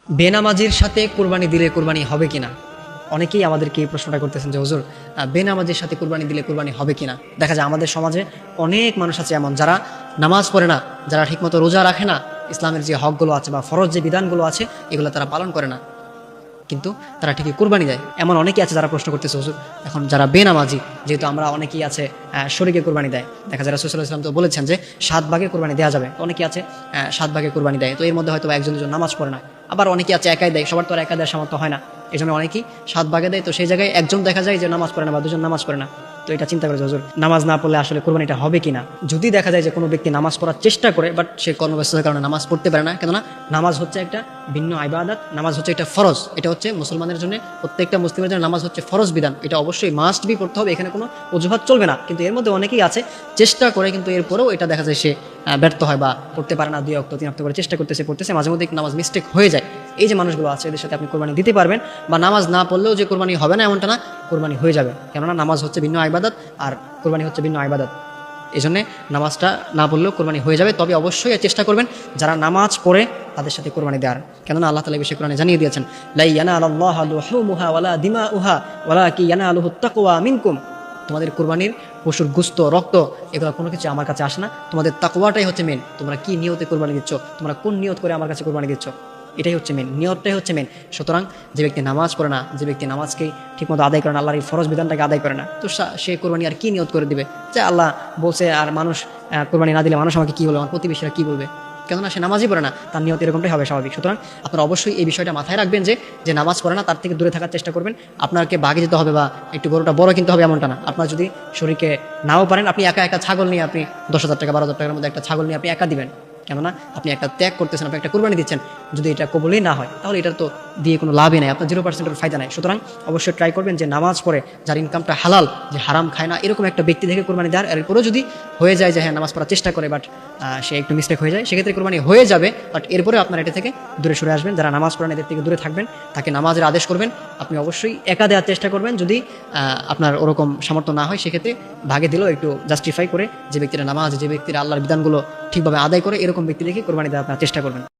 বেনামাজির সাথে কোরবানি দিলে কোরবানি হবে কিনা? অনেকেই আমাদেরকে এই প্রশ্নটা করতেছেন যে হুজুর, বেনামাজির সাথে কোরবানি দিলে কোরবানি হবে কিনা। দেখা যায় আমাদের সমাজে অনেক মানুষ আছে এমন যারা নামাজ পড়ে না, যারা ঠিকমতো রোজা রাখে না, ইসলামের যে হকগুলো আছে বা ফরজ যে বিধানগুলো আছে এগুলো তারা পালন করে না, কিন্তু তারা ঠিকই কোরবানি দেয়। এমন অনেকেই আছে যারা প্রশ্ন করতেছে হুজুর, এখন যারা বেনামাজি, যেহেতু আমরা অনেকেই আছে শরীকে কোরবানি দেয়, দেখা যায় রাসূল সাল্লাল্লাহু আলাইহি ওয়াসাল্লাম তো বলেছেন যে 7 ভাগে কোরবানি দেওয়া যাবে। তো অনেকেই আছে 7 ভাগে কোরবানি দেয়, তো এর মধ্যে হয়তো একজন দুজন নামাজ পড়ে না, আবার অনেকেই আছে একাই দেয়, সবার তো আর একা দেওয়ার সামর্থ্য হয় না, এই জন্য অনেকেই 7 ভাগে দেয়। তো সেই জায়গায় একজন দেখা যায় যে নামাজ পড়ে না বা দুজন নামাজ পড়ে না, তো এটা চিন্তা করে যে হুজুর নামাজ না পড়লে আসলে কোরবানিটা হবে কিনা। যদি দেখা যায় যে কোনো ব্যক্তি নামাজ পড়ার চেষ্টা করে বাট সে কর্মব্যস্ততার কারণে নামাজ পড়তে পারে না, কেননা নামাজ হচ্ছে একটা ভিন্ন ইবাদত, নামাজ হচ্ছে একটা ফরজ, এটা হচ্ছে মুসলমানের জন্য, প্রত্যেকটা মুসলিমের জন্য নামাজ হচ্ছে ফরজ বিধান, এটা অবশ্যই মাস্ট বি পড়তে হবে, এখানে কোনো অজুহাত চলবে না। কিন্তু এর মধ্যে অনেকেই আছে চেষ্টা করে, কিন্তু এরপরেও এটা দেখা যায় সে ব্যর্থ হয় বা পড়তে পারে না, 2 অক্ত 3 অক্ত করে চেষ্টা করতেছে, মাঝে মধ্যে নামাজ মিস্টেক হয়ে যায়। এই যে মানুষগুলো আছে এদের সাথে আপনি কোরবানি দিতে পারবেন, বা নামাজ না পড়লেও যে কোরবানি হবে না এমনটা না, কোরবানি হয়ে যাবে, কেননা নামাজ হচ্ছে ভিন্ন ইবাদত আর কোরবানি হচ্ছে ভিন্ন ইবাদত। এই জন্যে নামাজটা না পড়লেও কোরবানি হয়ে যাবে, তবে অবশ্যই চেষ্টা করবেন যারা নামাজ পড়ে তাদের সাথে কোরবানি দেওয়ার, কেননা আল্লাহ তাআলা বিষয়ে কোরআনে জানিয়ে দিয়েছেন, লা ইয়ানালাল্লাহু লুহুমুহা ওয়ালা দিমাউহা ওয়ালাকিন ইয়ানালুহুত তাকওয়া মিনকুম। তোমাদের কোরবানির পশুর গোশত, রক্ত, এগুলো কোনো কিছু আমার কাছে আসে না, তোমাদের তাকওয়াটাই হচ্ছে মেন। তোমরা কি নিয়তে কোরবানি দিচ্ছ, তোমরা কোন নিয়ত করে আমার কাছে কোরবানি দিচ্ছ, এটাই হচ্ছে মেন, নিয়তটাই হচ্ছে মেন। সুতরাং যে ব্যক্তি নামাজ পড়ে না, যে ব্যক্তি নামাজকে ঠিকমতো আদায় করে না, আল্লাহর এই ফরজ বিধানটাকে আদায় করে না, তো সে কোরবানি আর কি নিয়ত করে দিবে যে আল্লাহ বলছে, আর মানুষ কোরবানি না দিলে মানুষ আমাকে কি বলবে, আমার প্রতিবেশীরা কি বলবে, কেননা সে নামাজই পড়ে না, তার নিয়ত এরকমটাই হবে স্বাভাবিক। সুতরাং আপনারা অবশ্যই এই বিষয়টা মাথায় রাখবেন যে যে নামাজ পড়ে না তার থেকে দূরে থাকার চেষ্টা করবেন। আপনাকে বাগে যেতে হবে বা একটু গরুটা বড় কিনতে হবে এমনটা না। আপনার যদি শরীরকে নাও পারেন, আপনি একা একা ছাগল নিয়ে আপনি 10,000 টাকা 12,000 টাকার মধ্যে একটা ছাগল নিয়ে আপনি একা দিবেন, কেননা আপনি একটা ত্যাগ করতেছেন, আপনি একটা কোরবানি দিচ্ছেন। যদি এটা কবুলই না হয় তাহলে এটার তো দিয়ে কোনো লাভই নাই, আপনার 0% ফায়দা নাই। সুতরাং অবশ্যই ট্রাই করবেন যে নামাজ পড়ে যার ইনকামটা হালাল, যে হারাম খায় না, এরকম একটা ব্যক্তি থেকে কোরবানি দেওয়ার। এরপরেও যদি হয়ে যায় যে হ্যাঁ নামাজ পড়ার চেষ্টা করে বাট সে একটু মিস্টেক হয়ে যায়, সেক্ষেত্রে কোরবানি হয়ে যাবে, বাট এরপরে আপনার এটা থেকে দূরে সরে আসবেন। যারা নামাজ পড়েন এদের থেকে দূরে থাকবেন, তাকে নামাজের আদেশ করবেন। আপনি অবশ্যই একা দেওয়ার চেষ্টা করবেন, যদি আপনার ওরকম সামর্থ্য না হয় সেক্ষেত্রে ভাগে দিলেও একটু জাস্টিফাই করে, যে ব্যক্তিরা নামাজ, যে ব্যক্তিরা আল্লাহর বিধানগুলো ঠিকভাবে আদায় করে, এরকম ব্যক্তি দেখে কোরবানি দেওয়ার আপনার চেষ্টা করবেন।